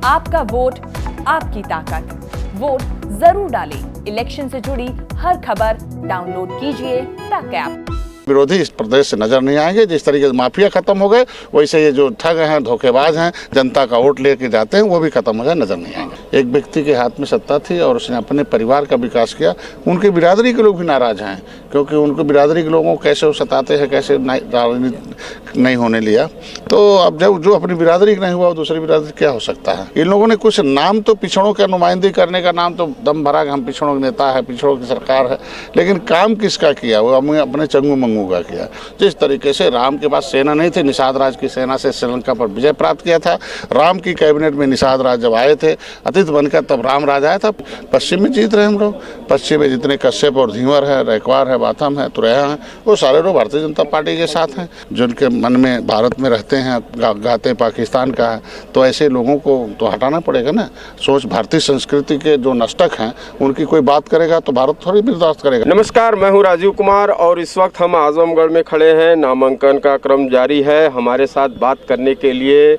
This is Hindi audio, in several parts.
आपका वोट आपकी ताकत। वोट जरूर डालें। इलेक्शन से जुड़ी हर खबर डाउनलोड कीजिए तक ऐप। विरोधी इस प्रदेश से नजर नहीं आएंगे। जिस तरीके से माफिया खत्म हो गए, वैसे ये जो ठग हैं, धोखेबाज हैं, जनता का वोट लेके जाते हैं, वो भी खत्म हो गए, नजर नहीं आएंगे। एक व्यक्ति के हाथ में सत्ता थी और उसने अपने परिवार का विकास किया। उनकी बिरादरी के लोग भी नाराज हैं, क्योंकि उनको बिरादरी के लोगों को कैसे वो सताते हैं, कैसे राजनीति नहीं होने लिया। तो अब जब जो अपनी बिरादरी का नहीं हुआ, दूसरी बिरादरी क्या हो सकता है। इन लोगों ने कुछ नाम तो पिछड़ों का नुमाइंदगी करने का नाम तो दम भरा कि हम पिछड़ों के नेता है, पिछड़ों की सरकार है, लेकिन काम किसका किया? वो अपने चंगू मंगू का किया। जिस तरीके से राम के पास सेना नहीं थी, निषाद राज की सेना से श्रीलंका पर विजय प्राप्त किया था। राम की कैबिनेट में निषाद राज जब आए थे अतिथि बनकर, तब राम राज आया था। पश्चिम में जीत रहे हम लोग। पश्चिम में जितने कश्यप और धीवर है, रैकवार है, बाथम है, तुरैया है, वो सारे लोग भारतीय जनता पार्टी के साथ हैं। जिनके मन में भारत में रहते हैं, गाते पाकिस्तान का है, तो ऐसे लोगों को तो हटाना पड़ेगा ना। सोच भारतीय संस्कृति के जो नष्टक हैं, उनकी कोई बात करेगा तो भारत थोड़ी बर्दाश्त करेगा। नमस्कार, मैं हूं राजीव कुमार और इस वक्त हम आजमगढ़ में खड़े हैं। नामांकन का क्रम जारी है। हमारे साथ बात करने के लिए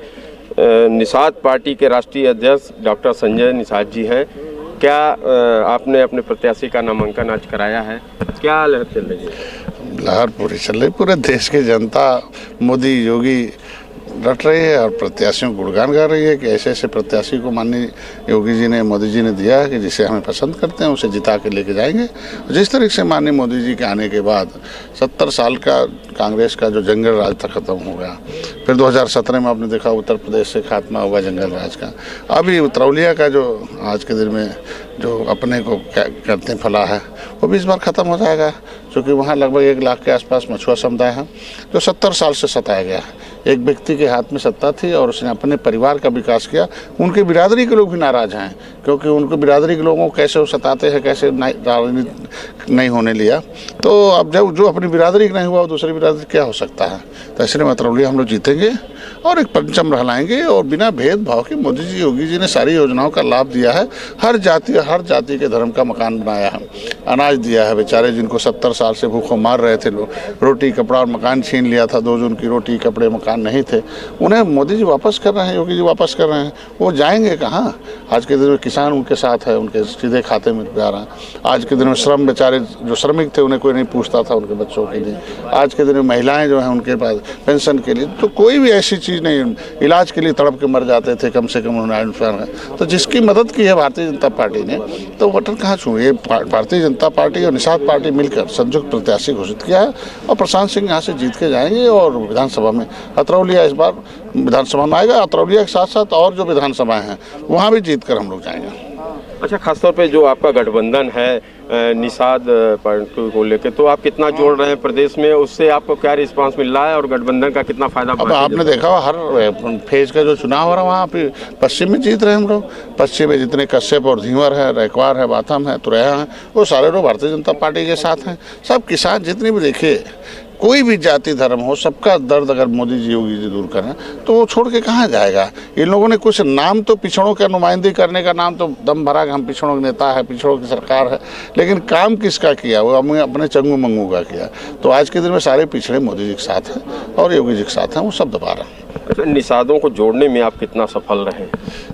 निषाद पार्टी के राष्ट्रीय अध्यक्ष डॉक्टर संजय निषाद जी हैं। क्या आपने अपने प्रत्याशी का नामांकन आज कराया है? क्या लहर चल रही है? लहर पूरी चल रही। पूरे देश की जनता मोदी योगी डट रही है और प्रत्याशियों को गुणगान गा रही है कि ऐसे ऐसे प्रत्याशी को माननीय योगी जी ने, मोदी जी ने दिया है कि जिसे हमें पसंद करते हैं, उसे जिता के लेके जाएंगे। जिस तरीके से माननीय मोदी जी के आने के बाद 70 साल का कांग्रेस का जो जंगल राज था खत्म हो गया। फिर 2017 में आपने देखा उत्तर प्रदेश से खात्मा हुआ जंगल राज का। अभी उतरौलिया का जो आज के दिन में जो अपने को करते फला है, वो भी इस बार ख़त्म हो जाएगा, क्योंकि वहाँ लगभग 1 लाख के आसपास मछुआ समुदाय है जो 70 साल से सताया गया है। एक व्यक्ति के हाथ में सत्ता थी और उसने अपने परिवार का विकास किया। उनकी बिरादरी के लोग भी नाराज हैं, क्योंकि उनको बिरादरी के लोगों को कैसे वो सताते हैं, कैसे राजनीति नहीं होने लिया। तो अब जब जो अपनी बिरादरी का नहीं हुआ, दूसरी बिरादरी क्या हो सकता है। तो इसलिए मतरौलिया हम लोग जीतेंगे और एक परचम रहलाएंगे। और बिना भेदभाव के मोदी जी, योगी जी ने सारी योजनाओं का लाभ दिया है। हर जाति के धर्म का मकान बनाया है, अनाज दिया है। बेचारे जिनको 70 साल से भूखों मार रहे थे लोग, रोटी कपड़ा और मकान छीन लिया था, 2 जून की रोटी कपड़े मकान नहीं थे, उन्हें मोदी जी वापस कर रहे हैं, योगी जी वापस कर रहे हैं। वो जाएंगे कहाँ? आज के दिन में किसान उनके साथ है, उनके सीधे खाते में जा रहा है। आज के दिन में श्रम, बेचारे जो श्रमिक थे उन्हें कोई नहीं पूछता था उनके बच्चों के लिए। आज के दिन में महिलाएं जो हैं उनके पास पेंशन के लिए तो कोई भी ऐसी चीज़ नहीं, इलाज के लिए तड़प के मर जाते थे, कम से कम उन्होंने। तो जिसकी मदद की है भारतीय जनता पार्टी ने, तो बटन कहाँ छू। ये भारतीय जनता पार्टी और निषाद पार्टी मिलकर संयुक्त प्रत्याशी घोषित किया है और प्रशांत सिंह यहाँ से जीत के जाएंगे और विधानसभा में अतरौलिया इस बार विधानसभा में आएगा। अतरौलिया के साथ साथ और जो विधानसभाएं हैं वहाँ भी जीत कर हम लोग जाएंगे। अच्छा, खासतौर पे जो आपका गठबंधन है निषाद पार्टी को लेकर, तो आप कितना जोड़ रहे हैं प्रदेश में, उससे आपको क्या रिस्पांस मिल रहा है और गठबंधन का कितना फायदा? अब आपने देखा हर फेज का जो चुनाव हो रहा है वहाँ पे पश्चिम में जीत रहे हैं हम लोग। पश्चिम में जितने कश्यप और धीवर है, रैकवार है, बाथम है, तुरैया है, वो सारे लोग भारतीय जनता पार्टी के साथ हैं। सब किसान जितने भी देखिए, कोई भी जाति धर्म हो, सबका दर्द अगर मोदी जी, योगी जी दूर करें तो वो छोड़ के कहाँ जाएगा। इन लोगों ने कुछ नाम तो पिछड़ों का नुमाइंदगी करने का नाम तो दम भरा कि हम पिछड़ों के नेता है, पिछड़ों की सरकार है, लेकिन काम किसका किया? वो अपने चंगू मंगू का किया। तो आज के दिन में सारे पिछड़े मोदी जी के साथ हैं और योगी जी के साथ हैं, वो सब दबा रहे हैं। अच्छा, निषादों को जोड़ने में आप कितना सफल रहे?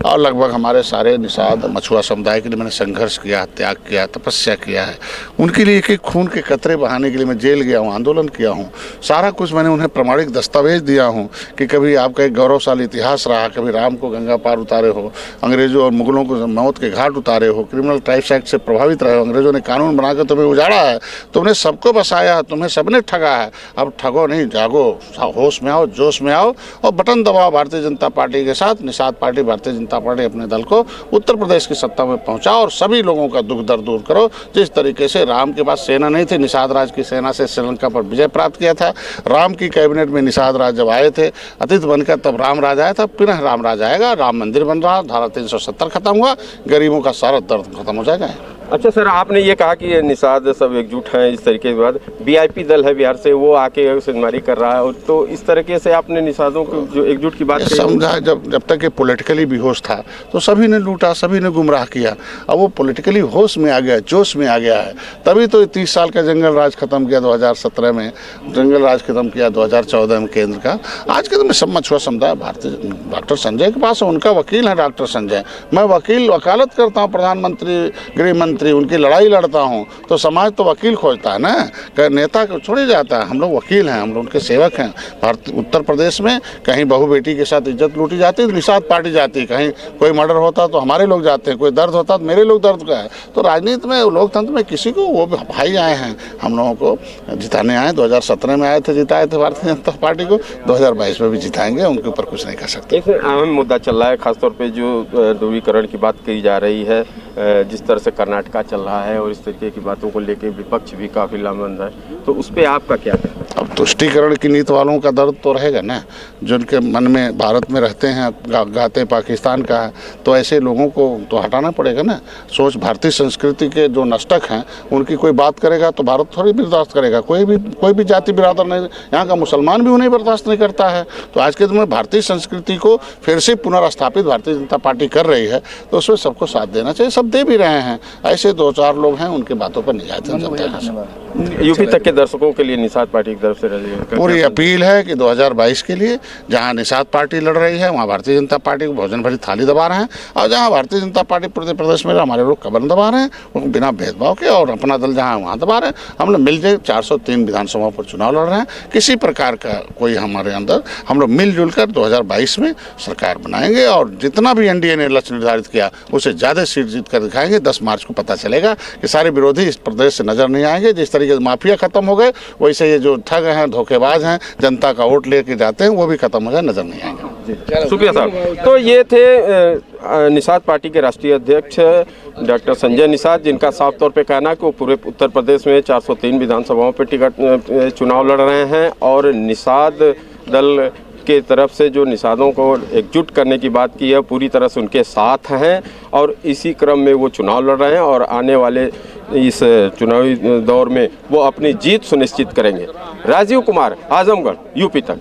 और लगभग हमारे सारे निषाद मछुआ समुदाय के लिए मैंने संघर्ष किया, त्याग किया, तपस्या किया है। उनके लिए एक खून के कतरे बहाने के लिए मैं जेल गया हूँ, आंदोलन किया हूँ। सारा कुछ मैंने उन्हें प्रमाणिक दस्तावेज दिया हूँ कि कभी आपका एक गौरवशाली इतिहास रहा, कभी राम को गंगा पार उतारे हो, अंग्रेजों और मुगलों को मौत के घाट उतारे हो, क्रिमिनल ट्राइब्स एक्ट से प्रभावित रहे हो, अंग्रेजों ने कानून बनाकर तुम्हें उजाड़ा है, तुमने सबको बसाया, तुम्हें सबने ठगा है। अब ठगो नहीं, जागो, होश में आओ, जोश में आओ और बटन दबाओ भारतीय जनता पार्टी के साथ। निषाद पार्टी, भारतीय जनता पार्टी अपने दल को उत्तर प्रदेश की सत्ता में पहुंचाओ और सभी लोगों का दुख दर्द दूर करो। जिस तरीके से राम के पास सेना नहीं थी, निषाद राज की सेना से श्रीलंका पर विजय प्राप्त किया था। राम की कैबिनेट में निषाद राज जब आए थे अतिथि बनकर, तब राम राज आया था। पुनः राम राज आएगा, राम मंदिर बन रहा, धारा 370 खत्म हुआ, गरीबों का सारा दर्द खत्म हो जाएगा। अच्छा सर, आपने ये कहा कि निषाद सब एकजुट हैं, इस तरीके के बाद वीआईपी दल है बिहार से, वो आके सुनवाई कर रहा है, तो इस तरीके से आपने निषादों को जो एकजुट की बात ये कही, समझा जब तक ये पॉलिटिकली बेहोश था तो सभी ने लूटा, सभी ने गुमराह किया। अब वो पॉलिटिकली होश में आ गया, जोश में आ गया है, तभी तो 30 साल का जंगल राज खत्म किया 2017 में, जंगल राज खत्म किया 2014 में केंद्र का। आज के दिन में सब मछुआ समुदाय भारतीय डॉक्टर संजय के पास है, उनका वकील है डॉक्टर संजय। मैं वकालत करता हूँ, प्रधानमंत्री, गृह मंत्री, उनकी लड़ाई लड़ता हूँ, तो समाज तो वकील खोजता है ना, नेता को छोड़ ही जाता है। हम लोग वकील हैं, हम लोग उनके सेवक हैं। उत्तर प्रदेश में कहीं बहू बेटी के साथ इज्जत लूटी जाती है तो निषाद पार्टी जाती है, कहीं कोई मर्डर होता तो हमारे लोग जाते हैं, कोई दर्द होता तो मेरे लोग दर्द का है। तो राजनीति में, लोकतंत्र में किसी को, वो भाई आए हैं, हम लोगों को जिताने आए, 2017 में आए थे, जिताए थे भारतीय जनता पार्टी को, 2022 में भी जिताएंगे, उनके ऊपर कुछ नहीं कर सकते। एक अहम मुद्दा चल रहा है, खासतौर पे जो ध्रुवीकरण की बात की जा रही है, जिस तरह से कर्नाटका चल रहा है और इस तरीके की बातों को लेकर विपक्ष भी काफी लामबंद है, तो उस पर आपका क्या कहना है? अब तुष्टीकरण की नीति वालों का दर्द तो रहेगा ना, जिनके मन में भारत में रहते हैं, गाते पाकिस्तान का है, तो ऐसे लोगों को तो हटाना पड़ेगा ना। सोच भारतीय संस्कृति के जो नष्टक हैं उनकी कोई बात करेगा तो भारत थोड़ी बर्दाश्त करेगा, कोई भी जाति बिरादर नहीं, यहाँ का मुसलमान भी उन्हें बर्दाश्त नहीं करता है। तो आज के दिन में भारतीय संस्कृति को फिर से पुनर्स्थापित भारतीय जनता पार्टी कर रही है, तो उसमें सबको साथ देना चाहिए, सब दे भी रहे हैं। ऐसे 2-4 लोग हैं, उनके बातों पर निजात। यूपी तक के दर्शकों के लिए निषाद पार्टी की तरफ से पूरी अपील है कि 2022 के लिए जहां निषाद पार्टी लड़ रही है वहां भारतीय जनता पार्टी को भोजन भरी थाली दबा रहे हैं, और जहां भारतीय जनता पार्टी पूरे प्रदेश में हमारे लोग कमर दबा रहे हैं, वो बिना भेदभाव के, और अपना दल जहां वहां दबा रहे हैं। हम लोग मिलकर 403 विधानसभाओं पर चुनाव लड़ रहे हैं, किसी प्रकार का कोई हमारे अंदर, हम लोग मिलजुल कर 2022 में सरकार बनाएंगे, और जितना भी एनडीए ने लक्ष्य निर्धारित किया उससे ज़्यादा सीट जीत कर दिखाएंगे। 10 मार्च को पता चलेगा कि सारे विरोधी इस प्रदेश से नजर नहीं आएंगे। जिस तरीके से माफिया खत्म हो गए, वैसे ये जो ठग हैं, धोखेबाज हैं, जनता का वोट लेके जाते हैं, वो भी खत्म हो गए, नजर नहीं आएंगे। शुक्रिया साहब। तो ये थे निषाद पार्टी के राष्ट्रीय अध्यक्ष डॉक्टर संजय निषाद, जिनका साफ तौर पे कहना है कि वो पूरे उत्तर प्रदेश में 403 विधानसभाओं पर टिकट चुनाव लड़ रहे हैं, और निषाद दल के तरफ से जो निषादों को एकजुट करने की बात की है, पूरी तरह से उनके साथ हैं, और इसी क्रम में वो चुनाव लड़ रहे हैं, और आने वाले इस चुनावी दौर में वो अपनी जीत सुनिश्चित करेंगे। राजीव कुमार, आजमगढ़, यूपी तक।